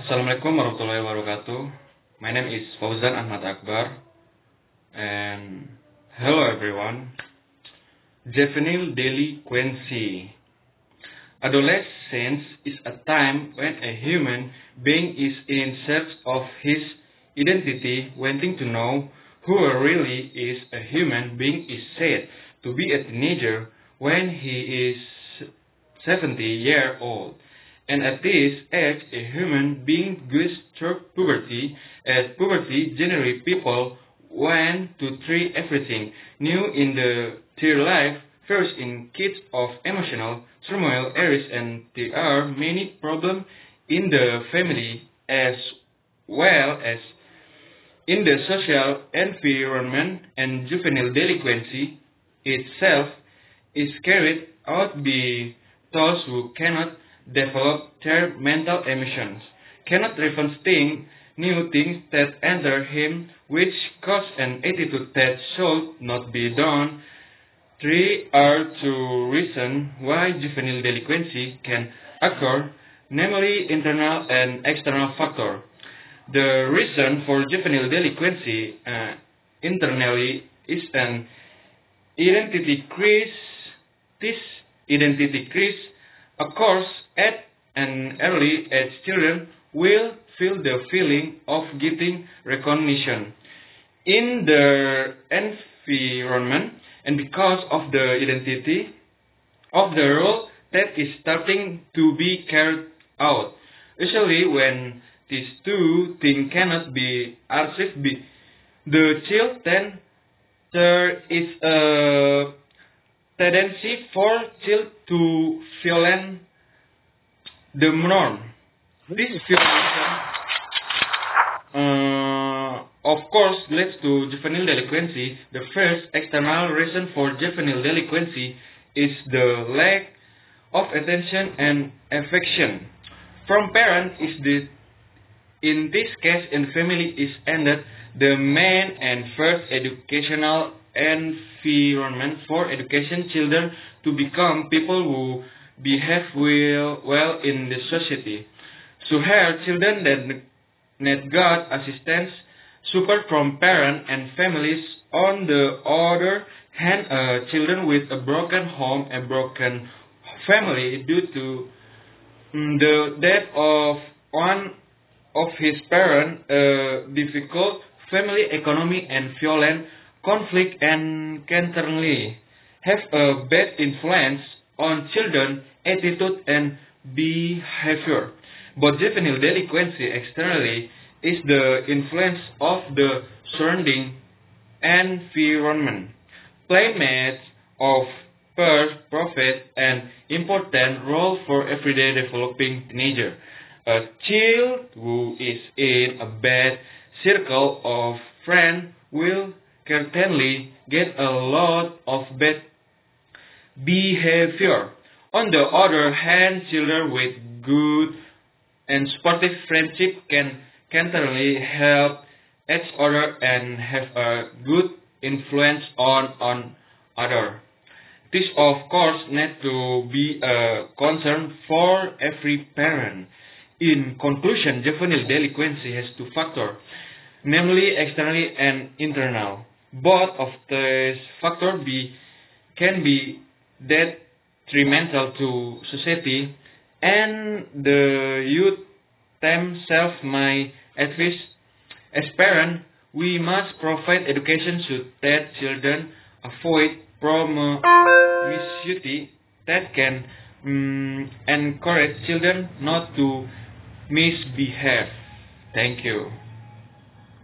Assalamualaikum warahmatullahi wabarakatuh. My name is Fauzan Ahmad Akbar, and hello everyone. Juvenile delinquency. Adolescence is a time when a human being is in search of his identity, wanting to know who really is. A human being is said to be a teenager when he is 70 years old. And at this age, a human being goes through puberty. At puberty, generally people want to try everything new in their life. First, in kids of emotional turmoil areas, and there are many problems in the family as well as in the social environment, and juvenile delinquency itself is carried out by those who cannot develop their mental emotions, cannot even think new things that enter him, which cause an attitude that should not be done. Three are two reasons why juvenile delinquency can occur, namely internal and external factor. The reason for juvenile delinquency internally is an identity crisis. This identity crisis occurs at an early age. Children will feel the feeling of getting recognition in their environment, and because of the identity of the role that is starting to be carried out. Usually when these two things cannot be achieved by the child, then there is a tendency for child to violate the norm. This violation, of course, leads to juvenile delinquency. The first external reason for juvenile delinquency is the lack of attention and affection from parents. In this case, in family is ended the main and first educational environment for education children to become people who behave well in the society. So here, children that need God assistance, support from parents and families. On the other hand, children with a broken home, a broken family due to the death of one of his parents, difficult family economy and violent conflict, and can certainly have a bad influence on children's attitude and behavior. But juvenile delinquency externally is the influence of the surrounding environment. Playmates of peers provide an important role for everyday developing teenager. A child who is in a bad circle of friends will certainly get a lot of bad behavior. On the other hand, children with good and supportive friendship can certainly help each other and have a good influence on others. This, of course, needs to be a concern for every parent. In conclusion, juvenile delinquency has two factors, namely externally and internal. Both of these factors can be detrimental to society and the youth themselves. My advice as parents, we must provide education so that children avoid promiscuity that can encourage children not to misbehave. Thank you.